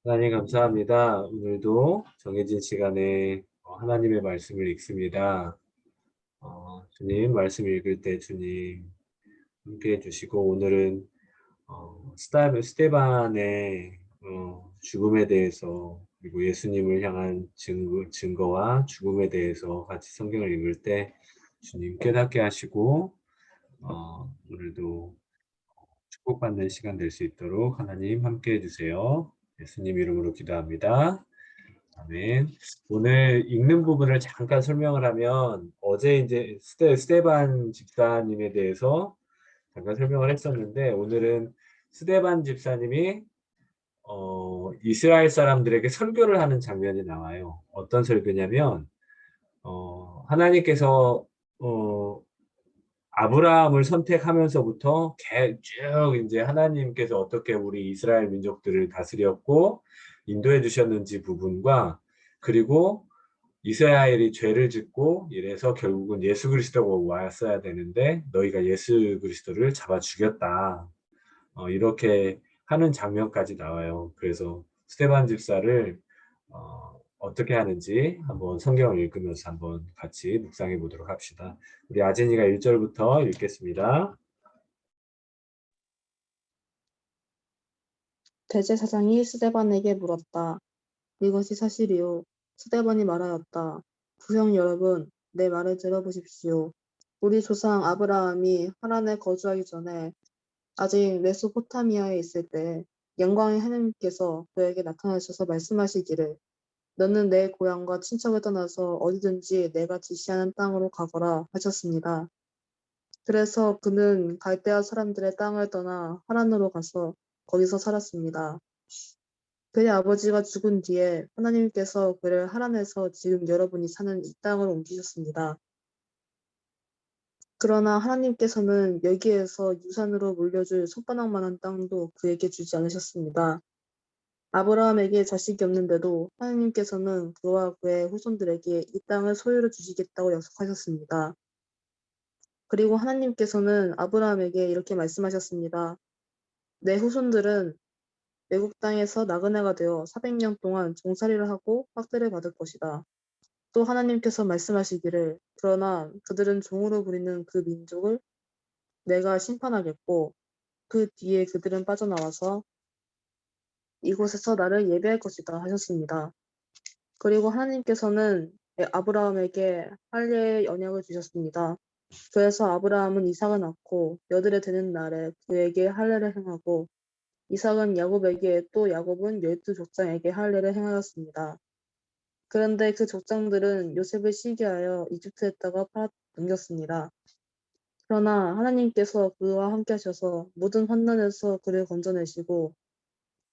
하나님 감사합니다. 오늘도 정해진 시간에 하나님의 말씀을 읽습니다. 주님 말씀 읽을 때 주님 함께 해주시고 오늘은 스테반의 죽음에 대해서 그리고 예수님을 향한 증거와 죽음에 대해서 같이 성경을 읽을 때 주님 깨닫게 하시고 오늘도 축복받는 시간 될 수 있도록 하나님 함께 해주세요. 예수님 이름으로 기도합니다. 아멘. 오늘 읽는 부분을 잠깐 설명을 하면 어제 이제 스테반 집사님에 대해서 잠깐 설명을 했었는데 오늘은 스테반 집사님이 이스라엘 사람들에게 설교를 하는 장면이 나와요. 어떤 설교냐면 하나님께서 어, 아브라함을 선택하면서부터 쭉 이제 하나님께서 어떻게 우리 이스라엘 민족들을 다스렸고 인도해 주셨는지 부분과 그리고 이스라엘이 죄를 짓고 이래서 결국은 예수 그리스도가 왔어야 되는데 너희가 예수 그리스도를 잡아 죽였다. 이렇게 하는 장면까지 나와요. 그래서 스테반 집사를 어떻게 하는지 한번 성경을 읽으면서 한번 같이 묵상해 보도록 합시다. 우리 아진이가 1절부터 읽겠습니다. 대제사장이 스데반에게 물었다. 이것이 사실이요. 스데반이 말하였다. 부형 여러분, 내 말을 들어보십시오. 우리 조상 아브라함이 하란에 거주하기 전에 아직 메소포타미아에 있을 때 영광의 하나님께서 그에게 나타나셔서 말씀하시기를 너는 내 고향과 친척을 떠나서 어디든지 내가 지시하는 땅으로 가거라 하셨습니다. 그래서 그는 갈대아 사람들의 땅을 떠나 하란으로 가서 거기서 살았습니다. 그의 아버지가 죽은 뒤에 하나님께서 그를 하란에서 지금 여러분이 사는 이 땅으로 옮기셨습니다. 그러나 하나님께서는 여기에서 유산으로 물려줄 손바닥만한 땅도 그에게 주지 않으셨습니다. 아브라함에게 자식이 없는데도 하나님께서는 그와 그의 후손들에게 이 땅을 소유로 주시겠다고 약속하셨습니다. 그리고 하나님께서는 아브라함에게 이렇게 말씀하셨습니다. 내 후손들은 외국 땅에서 나그네가 되어 400년 동안 종살이를 하고 학대를 받을 것이다. 또 하나님께서 말씀하시기를 그러나 그들은 종으로 부리는 그 민족을 내가 심판하겠고 그 뒤에 그들은 빠져나와서 이곳에서 나를 예배할 것이다 하셨습니다. 그리고 하나님께서는 아브라함에게 할례의 언약을 주셨습니다. 그래서 아브라함은 이삭을 낳고 여들에 되는 날에 그에게 할례를 행하고 이삭은 야곱에게 또 야곱은 12족장에게 할례를 행하였습니다. 그런데 그 족장들은 요셉을 시기하여 이집트에다가 팔아 넘겼습니다. 그러나 하나님께서 그와 함께 하셔서 모든 환난에서 그를 건져내시고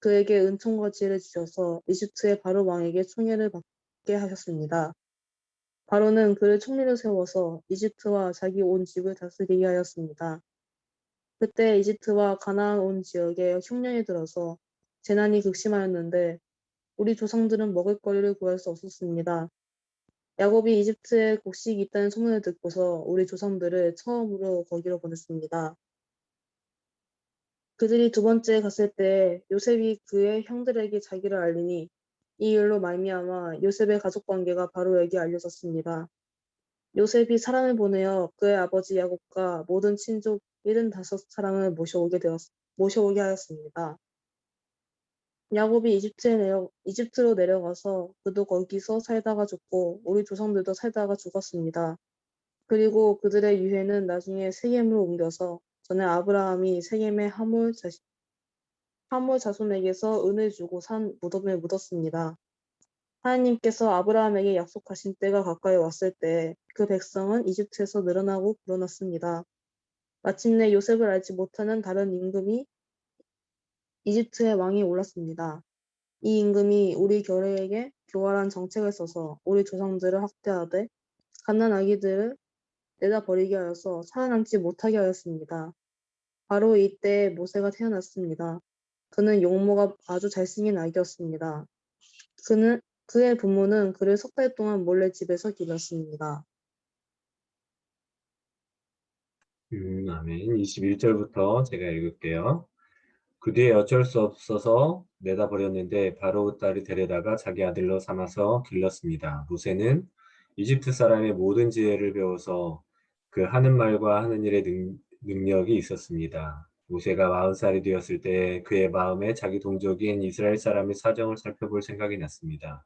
그에게 은총과 지혜를 주셔서 이집트의 바로 왕에게 총애를 받게 하셨습니다. 바로는 그를 총리로 세워서 이집트와 자기 온 집을 다스리게 하였습니다. 그때 이집트와 가나안 온 지역에 흉년이 들어서 재난이 극심하였는데 우리 조상들은 먹을거리를 구할 수 없었습니다. 야곱이 이집트에 곡식이 있다는 소문을 듣고서 우리 조상들을 처음으로 거기로 보냈습니다. 그들이 두 번째 갔을 때 요셉이 그의 형들에게 자기를 알리니 이 일로 말미암아 요셉의 가족관계가 바로에게 알려졌습니다. 요셉이 사람을 보내어 그의 아버지 야곱과 모든 친족 75사람을 모셔오게 하였습니다. 야곱이 이집트로 내려가서 그도 거기서 살다가 죽고 우리 조상들도 살다가 죽었습니다. 그리고 그들의 유해는 나중에 세겜으로 옮겨서 전에 아브라함이 세겜의 하몰 자손에게서 은을 주고 산 무덤에 묻었습니다. 하나님께서 아브라함에게 약속하신 때가 가까이 왔을 때 그 백성은 이집트에서 늘어나고 불어났습니다. 마침내 요셉을 알지 못하는 다른 임금이 이집트의 왕이 올랐습니다. 이 임금이 우리 결에게 교활한 정책을 써서 우리 조상들을 학대하되 갓난 아기들을 내다 버리게 하여서 살아남지 못하게 하였습니다. 바로 이때 모세가 태어났습니다. 그는 용모가 아주 잘생긴 아기였습니다. 그의 부모는 그를 석 달 동안 몰래 집에서 기르었습니다. 아멘. 21절부터 제가 읽을게요. 그 뒤에 어쩔 수 없어서 내다 버렸는데 바로 딸이 데려다가 자기 아들로 삼아서 길렀습니다. 모세는 이집트 사람의 모든 지혜를 배워서 그 하는 말과 하는 일의 능력이 있었습니다. 모세가 40살이 되었을 때 그의 마음에 자기 동족인 이스라엘 사람의 사정을 살펴볼 생각이 났습니다.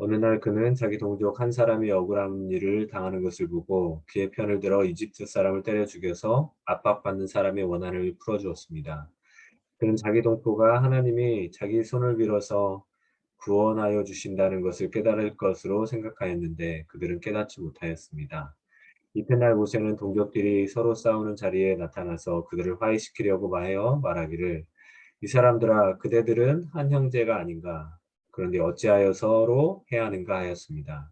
어느 날 그는 자기 동족 한 사람이 억울한 일을 당하는 것을 보고 그의 편을 들어 이집트 사람을 때려 죽여서 압박받는 사람의 원한을 풀어주었습니다. 그는 자기 동포가 하나님이 자기 손을 빌어서 구원하여 주신다는 것을 깨달을 것으로 생각하였는데 그들은 깨닫지 못하였습니다. 이튿날 모세는 동족들이 서로 싸우는 자리에 나타나서 그들을 화해시키려고 하여 말하기를 이 사람들아 그대들은 한 형제가 아닌가 그런데 어찌하여 서로 해하는가 하였습니다.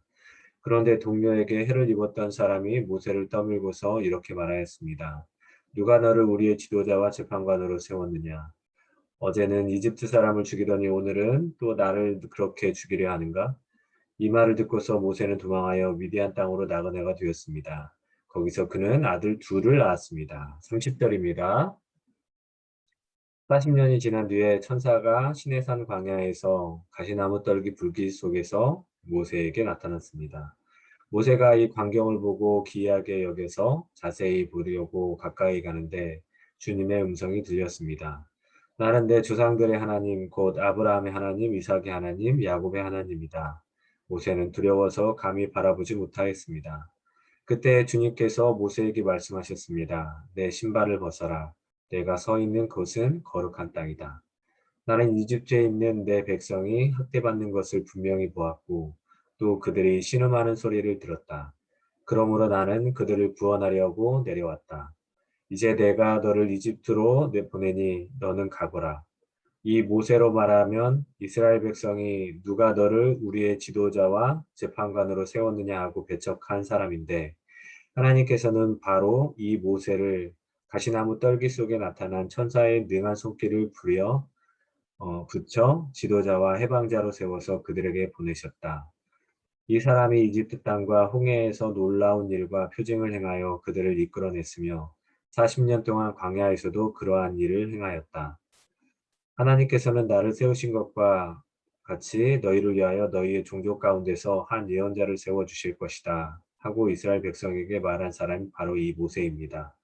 그런데 동료에게 해를 입었던 사람이 모세를 떠밀고서 이렇게 말하였습니다. 누가 너를 우리의 지도자와 재판관으로 세웠느냐? 어제는 이집트 사람을 죽이더니 오늘은 또 나를 그렇게 죽이려 하는가? 이 말을 듣고서 모세는 도망하여 미디안 땅으로 나그네가 되었습니다. 거기서 그는 아들 둘을 낳았습니다. 30절입니다. 40년이 지난 뒤에 천사가 시내산 광야에서 가시나무 떨기 불길 속에서 모세에게 나타났습니다. 모세가 이 광경을 보고 기이하게 여겨서 자세히 보려고 가까이 가는데 주님의 음성이 들렸습니다. 나는 내 조상들의 하나님, 곧 아브라함의 하나님, 이삭의 하나님, 야곱의 하나님이다. 모세는 두려워서 감히 바라보지 못하였습니다. 그때 주님께서 모세에게 말씀하셨습니다. 내 신발을 벗어라. 내가 서 있는 곳은 거룩한 땅이다. 나는 이집트에 있는 내 백성이 학대받는 것을 분명히 보았고 또 그들이 신음하는 소리를 들었다. 그러므로 나는 그들을 구원하려고 내려왔다. 이제 내가 너를 이집트로 내보내니 너는 가거라. 이 모세로 말하면 이스라엘 백성이 누가 너를 우리의 지도자와 재판관으로 세웠느냐 하고 배척한 사람인데 하나님께서는 바로 이 모세를 가시나무 떨기 속에 나타난 천사의 능한 손길을 붙여 지도자와 해방자로 세워서 그들에게 보내셨다. 이 사람이 이집트 땅과 홍해에서 놀라운 일과 표징을 행하여 그들을 이끌어냈으며 40년 동안 광야에서도 그러한 일을 행하였다. 하나님께서는 나를 세우신 것과 같이 너희를 위하여 너희의 종족 가운데서 한 예언자를 세워 주실 것이다. 하고 이스라엘 백성에게 말한 사람이 바로 이 모세입니다.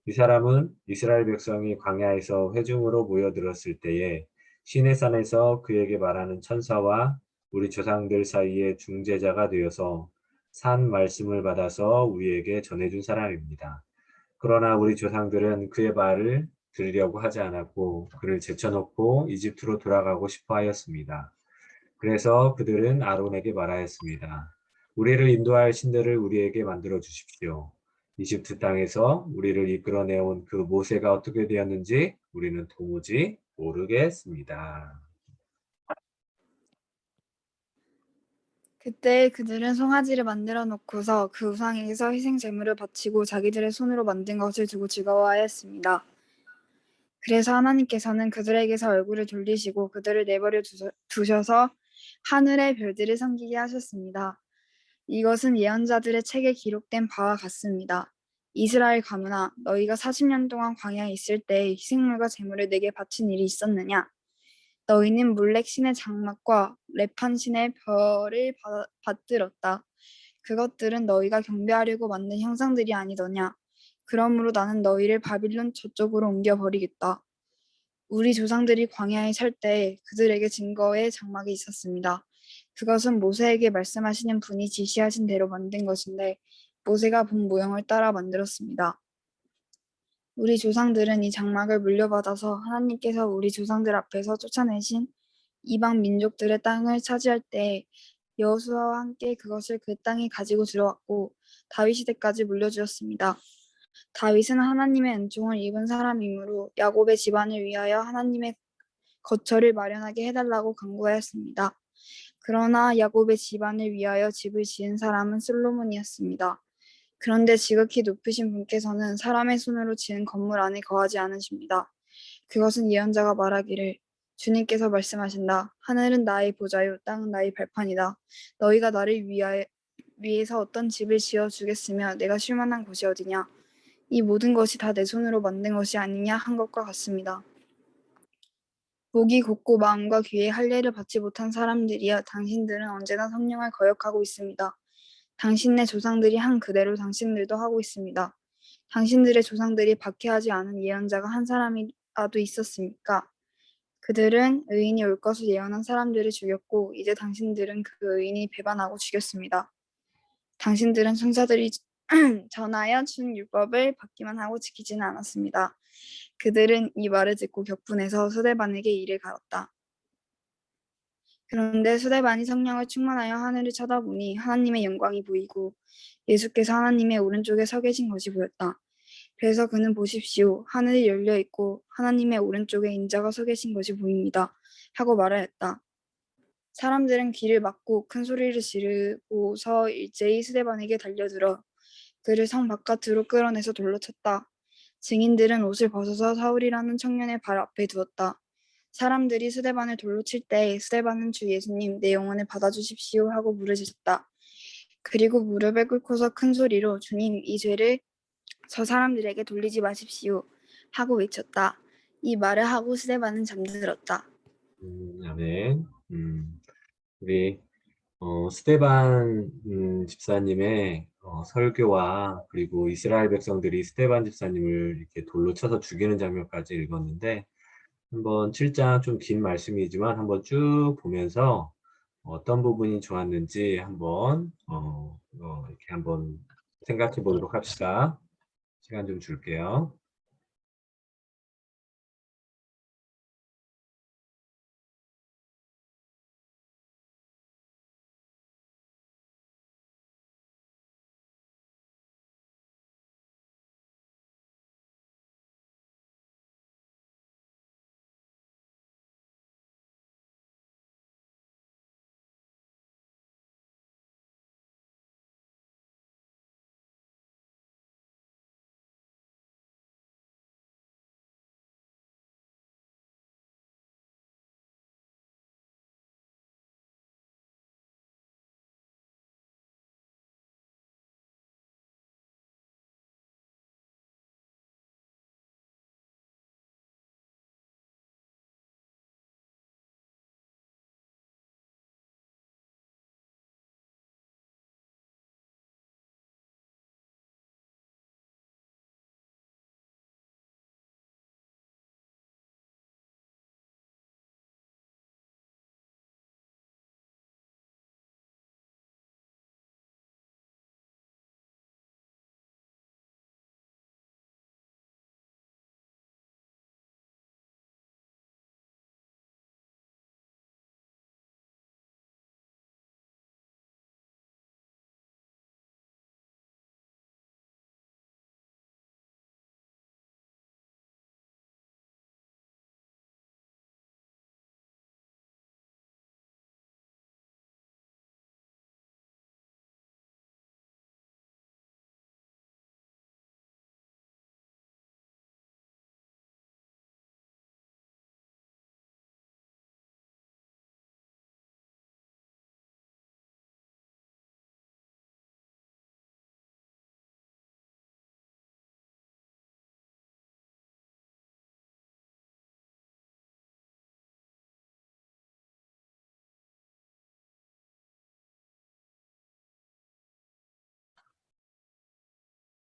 이 사람은 이스라엘 백성이 광야에서 회중으로 모여들었을 때에 시내산에서 그에게 말하는 천사와 우리 조상들 사이의 중재자가 되어서 산 말씀을 받아서 우리에게 전해준 사람입니다. 그러나 우리 조상들은 그의 말을 들으려고 하지 않았고 그를 제쳐놓고 이집트로 돌아가고 싶어 하였습니다. 그래서 그들은 아론에게 말하였습니다. 우리를 인도할 신들을 우리에게 만들어 주십시오. 이집트 땅에서 우리를 이끌어내온 그 모세가 어떻게 되었는지 우리는 도무지 모르겠습니다. 그때 그들은 송아지를 만들어 놓고서 그 우상에게서 희생 제물을 바치고 자기들의 손으로 만든 것을 두고 즐거워하였습니다. 그래서 하나님께서는 그들에게서 얼굴을 돌리시고 그들을 내버려 두셔서 하늘의 별들을 섬기게 하셨습니다. 이것은 예언자들의 책에 기록된 바와 같습니다. 이스라엘 가문아, 너희가 40년 동안 광야에 있을 때 희생물과 제물을 내게 바친 일이 있었느냐? 너희는 몰렉 신의 장막과 레판 신의 별을 받들었다. 그것들은 너희가 경배하려고 만든 형상들이 아니더냐? 그러므로 나는 너희를 바빌론 저쪽으로 옮겨버리겠다. 우리 조상들이 광야에 살 때 그들에게 증거의 장막이 있었습니다. 그것은 모세에게 말씀하시는 분이 지시하신 대로 만든 것인데 모세가 본 모형을 따라 만들었습니다. 우리 조상들은 이 장막을 물려받아서 하나님께서 우리 조상들 앞에서 쫓아내신 이방 민족들의 땅을 차지할 때 여호수아와 함께 그것을 그 땅에 가지고 들어왔고 다윗 시대까지 물려주었습니다. 다윗은 하나님의 은총을 입은 사람이므로 야곱의 집안을 위하여 하나님의 거처를 마련하게 해달라고 간구하였습니다. 그러나 야곱의 집안을 위하여 집을 지은 사람은 솔로몬이었습니다. 그런데 지극히 높으신 분께서는 사람의 손으로 지은 건물 안에 거하지 않으십니다. 그것은 예언자가 말하기를 주님께서 말씀하신다. 하늘은 나의 보좌요 땅은 나의 발판이다. 너희가 나를 위해서 어떤 집을 지어 주겠으며 내가 쉴 만한 곳이 어디냐. 이 모든 것이 다 내 손으로 만든 것이 아니냐 한 것과 같습니다. 목이 곧고 마음과 귀에 할례를 받지 못한 사람들이여 당신들은 언제나 성령을 거역하고 있습니다. 당신네 조상들이 한 그대로 당신들도 하고 있습니다. 당신들의 조상들이 박해하지 않은 예언자가 한 사람이라도 있었습니까? 그들은 의인이 올 것을 예언한 사람들을 죽였고 이제 당신들은 그 의인이 배반하고 죽였습니다. 당신들은 천사들이 전하여 준 율법을 받기만 하고 지키지는 않았습니다. 그들은 이 말을 듣고 격분해서 스데반에게 이를 갈았다. 그런데 스데반이 성령을 충만하여 하늘을 쳐다보니 하나님의 영광이 보이고 예수께서 하나님의 오른쪽에 서 계신 것이 보였다. 그래서 그는 보십시오. 하늘이 열려 있고 하나님의 오른쪽에 인자가 서 계신 것이 보입니다. 하고 말하였다. 사람들은 귀를 막고 큰 소리를 지르고서 일제히 스데반에게 달려들어 그를 성 바깥으로 끌어내서 돌로 쳤다. 증인들은 옷을 벗어서 사울이라는 청년의 발 앞에 두었다. 사람들이 스데반을 돌로 칠 때 스데반은 주 예수님 내 영혼을 받아주십시오 하고 부르짖었다. 그리고 무릎을 꿇고서 큰 소리로 주님 이 죄를 저 사람들에게 돌리지 마십시오 하고 외쳤다. 이 말을 하고 스데반은 잠들었다. 아멘. 우리 스데반 집사님의 설교와 그리고 이스라엘 백성들이 스데반 집사님을 이렇게 돌로 쳐서 죽이는 장면까지 읽었는데 한번 7장 좀 긴 말씀이지만 한번 쭉 보면서 어떤 부분이 좋았는지 한번 이렇게 한번 생각해 보도록 합시다. 시간 좀 줄게요.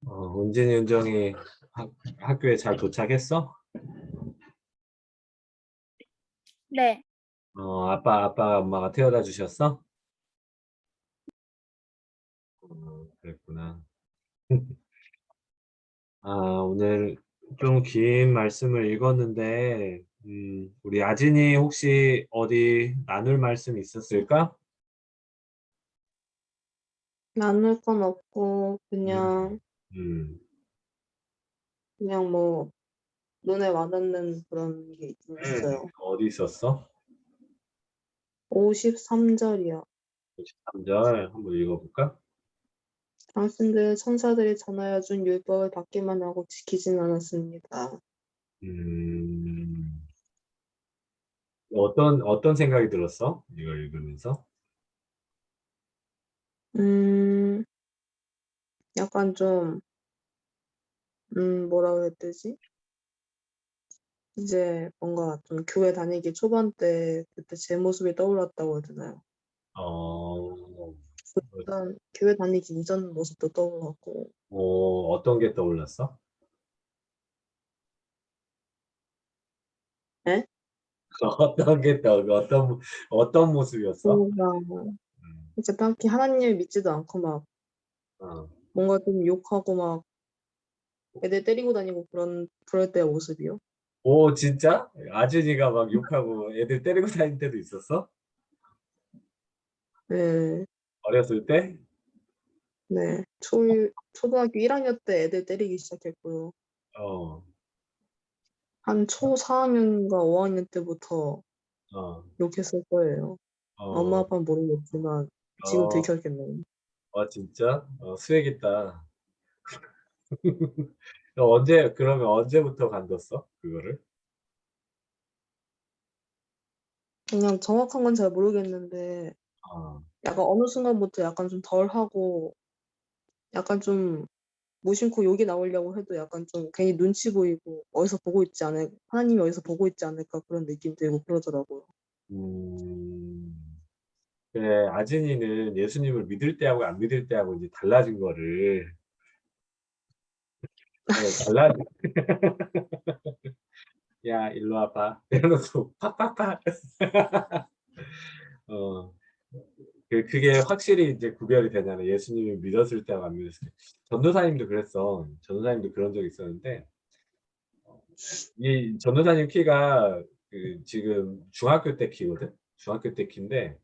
은진이, 은정이 학교에 잘 도착했어? 네. 아빠, 엄마가 태워다 주셨어? 그랬구나. 오늘 좀 긴 말씀을 읽었는데, 우리 아진이 혹시 어디 나눌 말씀 있었을까? 나눌 건 없고 음, 그냥 음, 뭐 눈에 와닿는 그런 게 있긴 있어요. 어디 있었어? 53절이요. 3절 한번 읽어볼까? 당신들 천사들이 전하여 준 율법을 받기만 하고 지키진 않았습니다. 음, 어떤 생각이 들었어? 이걸 읽으면서? 음, 약간 좀, 뭐라고 해야 되지? 이제 뭔가 좀 교회 다니기 초반 때 그때 제 모습이 떠올랐다고 해야 되나요? 어, 일단 교회 다니기 이전 모습도 떠올랐고 어떤 게 떠올랐어? 예? 어떤 게 어떤 모습이었어? 뭔가 음, 이제 딱히 하나님을 믿지도 않고 막 어. 뭔가 좀 욕하고 막 애들 때리고 다니고 그럴 때 모습이요. 오, 진짜? 아진이가 막 욕하고 애들 때리고 다닐 때도 있었어? 네, 어렸을 때? 네. 초등학교 1학년 때 애들 때리기 시작했고요. 어, 한 초 4학년인가 5학년 때부터 어, 욕했을 거예요. 엄마 어, 아빠는 모르겠지만 지금 어, 들켰겠네요. 진짜? 수액있다. 그러면 언제부터 간뒀어? 그거를? 그냥 정확한 건 잘 모르겠는데 어, 약간 어느 순간부터 약간 좀 덜하고 약간 좀 무심코 욕이 나오려고 해도 약간 좀 괜히 눈치 보이고 하나님이 어디서 보고 있지 않을까 그런 느낌 들고 그러더라고요. 음, 그래, 아진이는 예수님을 믿을 때하고 안 믿을 때하고 이제 달라진 거를, 달라진, 야, 일로 와봐. 이러면서 팍팍팍. 어, 그게 확실히 이제 구별이 되잖아. 예수님을 믿었을 때하고 안 믿었을 때. 전도사님도 그랬어. 전도사님도 그런 적이 있었는데, 이 전도사님 키가 지금 중학교 때 키거든? 중학교 때 키인데,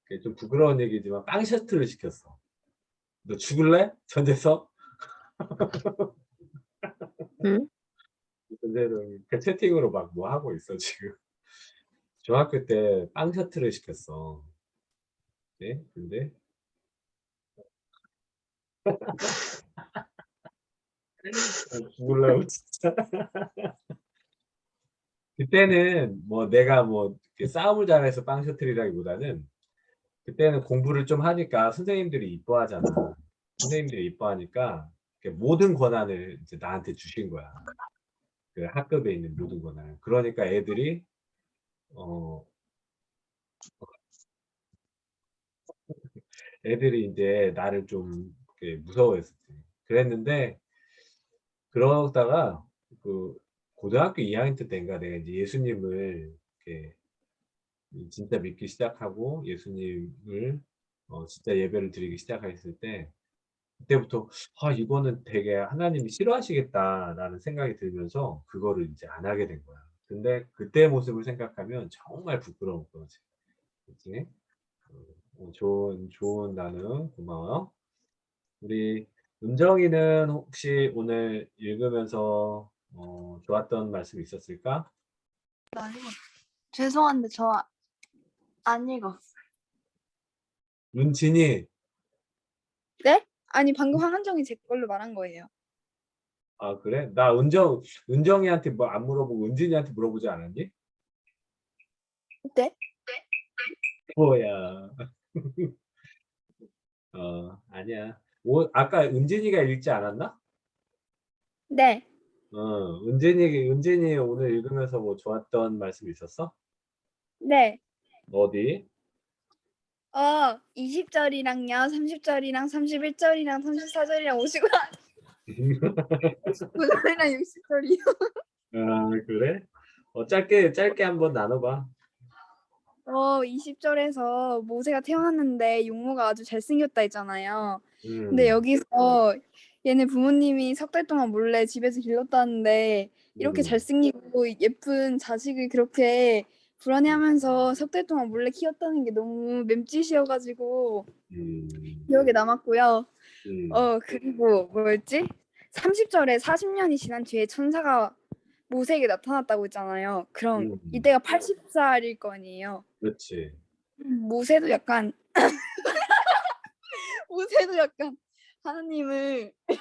그게 좀 부끄러운 얘기지만 빵 셔틀을 시켰어. 너 죽을래? 전재서? 응? 전재는 그 채팅으로 막 뭐 하고 있어, 지금. 중학교 때 빵 셔틀을 시켰어. 네? 근데, 죽을라고 진짜. 그때는 뭐 내가 뭐 이렇게 싸움을 잘해서 빵 셔틀이라기보다는 그때는 공부를 좀 하니까 선생님들이 이뻐하잖아. 선생님들이 이뻐하니까 이렇게 모든 권한을 이제 나한테 주신 거야. 그 학급에 있는 모든 권한을. 그러니까 어, 애들이 이제 나를 좀 이렇게 무서워했었지. 그랬는데 그러다가 그 고등학교 2학년 때인가 내가 이제 예수님을 이렇게 진짜 믿기 시작하고 예수님을 진짜 예배를 드리기 시작했을 때 그때부터 이거는 되게 하나님이 싫어하시겠다라는 생각이 들면서 그거를 이제 안 하게 된 거야. 근데 그때 모습을 생각하면 정말 부끄러운 거지. 그치? 좋은 나는 고마워. 우리 은정이는 혹시 오늘 읽으면서 좋았던 말씀 있었을까? 죄송한데 저 안 읽었어요. 은진이, 네? 아니 방금 황한정이 제 걸로 말한 거예요. 아, 그래? 나 은정이한테 뭐 안 물어보고 은진이한테 물어보지 않았니? 네? 뭐야. 아니야. 아까 은진이가 읽지 않았나? 네. 은진이 오늘 읽으면서 뭐 좋았던 말씀 있었어? 네. 어디? 20절이랑요, 30절이랑 31절이랑 34절이랑 59절이랑 60절이요. 아, 그래? 짧게 한번 나눠봐. 20절에서 모세가 태어났는데 용모가 아주 잘생겼다 했잖아요. 근데 음, 여기서 얘네 부모님이 석 달 동안 몰래 집에서 길렀다는데 이렇게 음, 잘생기고 예쁜 자식을 그렇게 불안해하면서 석 달 동안 몰래 키웠다는 게 너무 맴짓이어가지고 음, 기억에 남았고요. 음, 그리고 뭐였지? 30절에 40년이 지난 뒤에 천사가 모세에게 나타났다고 했잖아요. 그럼 음, 이때가 80살일 거 아니에요. 그렇지. 모세도 약간 모세도 약간 하나님을 음,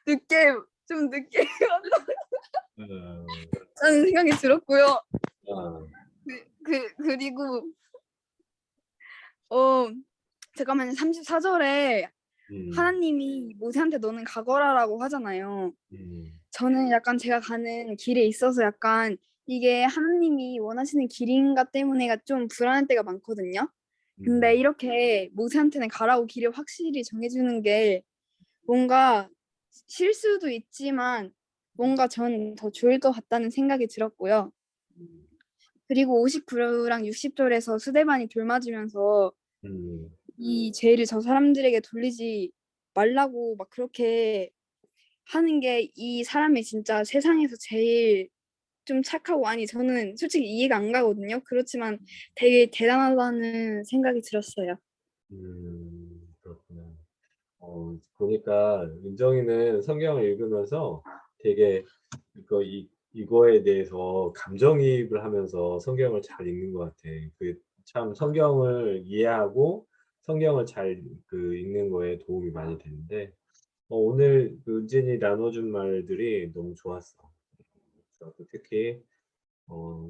늦게 좀 늦게 어, 만나는 생각이 들었고요. 어, 그리고 어 잠깐만요. 34절에 음, 하나님이 모세한테 너는 가거라라고 하잖아요. 음, 저는 약간 제가 가는 길에 있어서 약간 이게 하나님이 원하시는 길인가 때문에가 좀 불안할 때가 많거든요. 근데 음, 이렇게 모세한테는 가라고 길을 확실히 정해주는 게 뭔가 실수도 있지만 뭔가 전 더 좋을 것 같다는 생각이 들었고요. 그리고 59랑 60절에서 스데반이 돌 맞으면서 음, 이 죄를 저 사람들에게 돌리지 말라고 막 그렇게 하는 게 이 사람이 진짜 세상에서 제일 좀 착하고, 아니 저는 솔직히 이해가 안 가거든요. 그렇지만 되게 대단하다는 생각이 들었어요. 그렇구나. 보니까 은정이는 성경을 읽으면서 되게 이거에 대해서 감정이입을 하면서 성경을 잘 읽는 것 같아. 그 참 성경을 이해하고 성경을 잘 읽는 거에 도움이 많이 되는데, 오늘 그 은진이 나눠준 말들이 너무 좋았어. 특히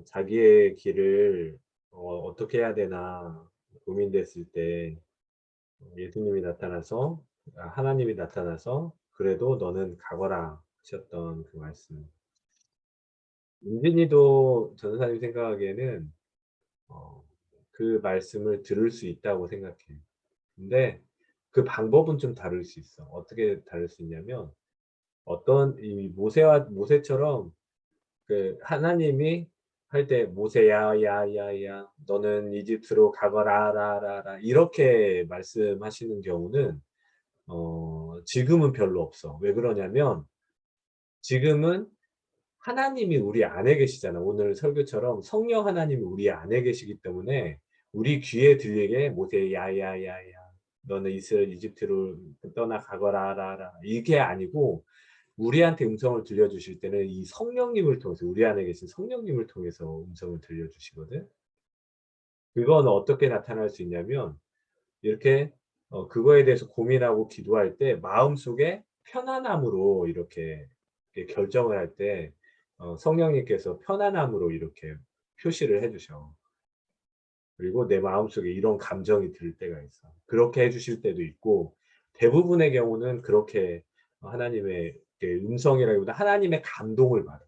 자기의 길을 어떻게 해야 되나 고민됐을 때 예수님이 나타나서 하나님이 나타나서 "그래도 너는 가거라." 하셨던 그 말씀. 은진이도 전도사님 생각하기에는 어 그 말씀을 들을 수 있다고 생각해. 근데 그 방법은 좀 다를 수 있어. 어떻게 다를 수 있냐면, 어떤 이 모세처럼 그 하나님이 할 때 "모세야 야야야 너는 이집트로 가거라 라라라." 이렇게 말씀하시는 경우는 지금은 별로 없어. 왜 그러냐면 지금은 하나님이 우리 안에 계시잖아. 오늘 설교처럼 성령 하나님이 우리 안에 계시기 때문에 우리 귀에 들리게 "모세 야야야야 너는 이스라엘 이집트로 떠나 가거라 라라." 이게 아니고, 우리한테 음성을 들려주실 때는 이 성령님을 통해서, 우리 안에 계신 성령님을 통해서 음성을 들려주시거든. 그거는 어떻게 나타날 수 있냐면, 이렇게 그거에 대해서 고민하고 기도할 때 마음속에 편안함으로 이렇게 결정을 할 때 성령님께서 편안함으로 이렇게 표시를 해 주셔. 그리고 내 마음속에 이런 감정이 들 때가 있어. 그렇게 해 주실 때도 있고, 대부분의 경우는 그렇게 하나님의 음성이라기보다 하나님의 감동을 받아.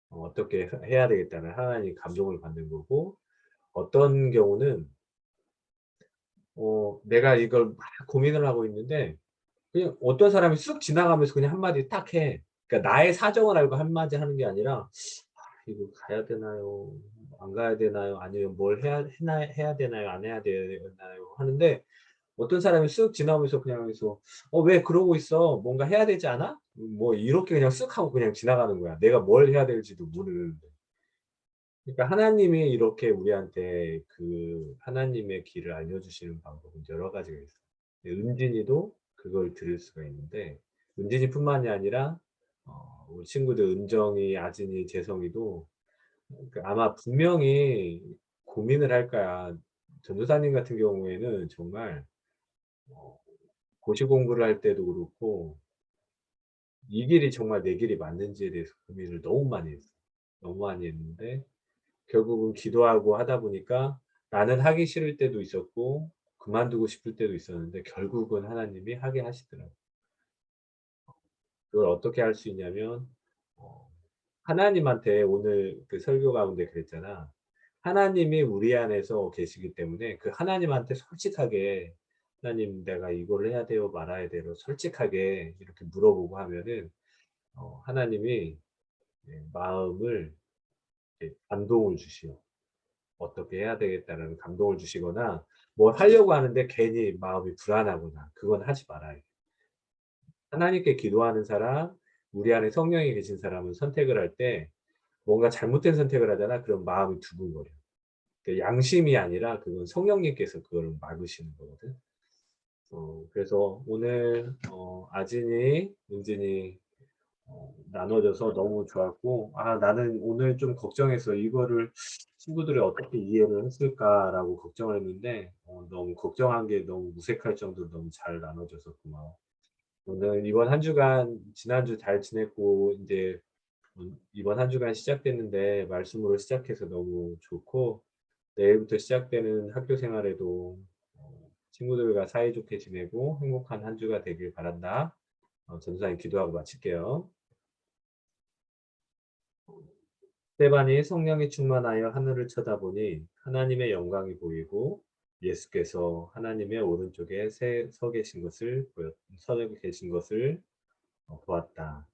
어떻게 해야 되겠다는 하나님의 감동을 받는 거고, 어떤 경우는 내가 이걸 막 고민을 하고 있는데 그냥 어떤 사람이 쑥 지나가면서 그냥 한마디 딱 해. 그러니까 나의 사정을 알고 한마디 하는 게 아니라 이거 가야 되나요? 안 가야 되나요? 아니면 뭘 해야 되나요? 안 해야 되나요?" 하는데, 어떤 사람이 쓱 지나오면서 그냥 여기서 왜 그러고 있어? 뭔가 해야 되지 않아?" 뭐 이렇게 그냥 쓱 하고 그냥 지나가는 거야. 내가 뭘 해야 될지도 모르는데. 그러니까 하나님이 이렇게 우리한테 그 하나님의 길을 알려주시는 방법은 여러 가지가 있어요. 은진이도 그걸 들을 수가 있는데, 은진이뿐만이 아니라 우리 친구들 은정이, 아진이, 재성이도 아마 분명히 고민을 할 거야. 전도사님 같은 경우에는 정말 어 고시 공부를 할 때도 그렇고 이 길이 정말 내 길이 맞는지에 대해서 고민을 너무 많이 했어. 너무 많이 했는데 결국은 기도하고 하다 보니까 나는 하기 싫을 때도 있었고 그만두고 싶을 때도 있었는데 결국은 하나님이 하게 하시더라고요. 그걸 어떻게 할 수 있냐면, 어 하나님한테, 오늘 그 설교 가운데 그랬잖아. 하나님이 우리 안에서 계시기 때문에 그 하나님한테 솔직하게 "하나님 내가 이걸 해야 돼요? 말아야 돼요?" 솔직하게 이렇게 물어보고 하면은 하나님이 마음을 감동을 주시요. 어떻게 해야 되겠다라는 감동을 주시거나, 뭘 하려고 하는데 괜히 마음이 불안하거나 그건 하지 말아야 돼. 하나님께 기도하는 사람, 우리 안에 성령이 계신 사람은 선택을 할 때 뭔가 잘못된 선택을 하잖아. 그럼 마음이 두근거려. 양심이 아니라 그건 성령님께서 그거를 막으시는 거거든. 그래서 오늘 아진이, 은진이 나눠줘서 너무 좋았고, 나는 오늘 좀 걱정했어. '이거를 친구들이 어떻게 이해를 했을까.'라고 걱정을 했는데 너무 걱정한 게 너무 무색할 정도로 너무 잘 나눠줘서 고마워. 오늘 이번 한 주간, 지난주 잘 지냈고 인제 이번 한 주간 시작됐는데 말씀으로 시작해서 너무 좋고, 내일부터 시작되는 학교 생활에도 친구들과 사이좋게 지내고 행복한 한 주가 되길 바란다. 전도사님 기도하고 마칠게요. 스데반이 성령이 충만하여 하늘을 쳐다보니 하나님의 영광이 보이고 예수께서 하나님의 오른쪽에 서 계신 것을 보았다.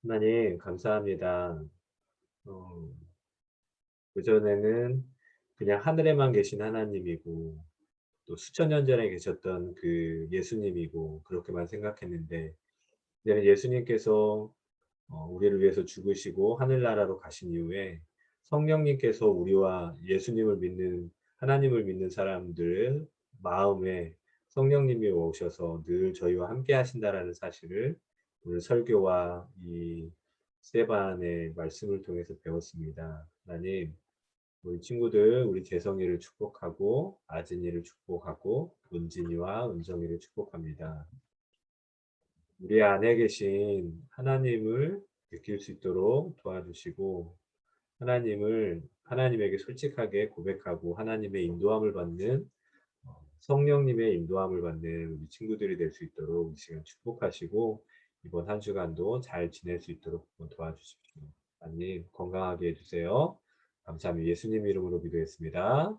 하나님 감사합니다. 어, 그전에는 그냥 하늘에만 계신 하나님이고 또 수천 년 전에 계셨던 그 예수님이고 그렇게만 생각했는데 이제는 예수님께서 우리를 위해서 죽으시고 하늘나라로 가신 이후에 성령님께서 우리와 예수님을 믿는 하나님을 믿는 사람들 마음에 성령님이 오셔서 늘 저희와 함께 하신다라는 사실을 오늘 설교와 이 스데반의 말씀을 통해서 배웠습니다. 하나님, 우리 친구들, 우리 재성이를 축복하고 아진이를 축복하고 은진이와 은정이를 축복합니다. 우리 안에 계신 하나님을 느낄 수 있도록 도와주시고 하나님에게 솔직하게 고백하고 하나님의 인도함을 받는 성령님의 인도함을 받는 우리 친구들이 될 수 있도록 이 시간 축복하시고 이번 한 주간도 잘 지낼 수 있도록 도와주십시오. 하나님 건강하게 해주세요. 감사합니다. 예수님 이름으로 기도했습니다.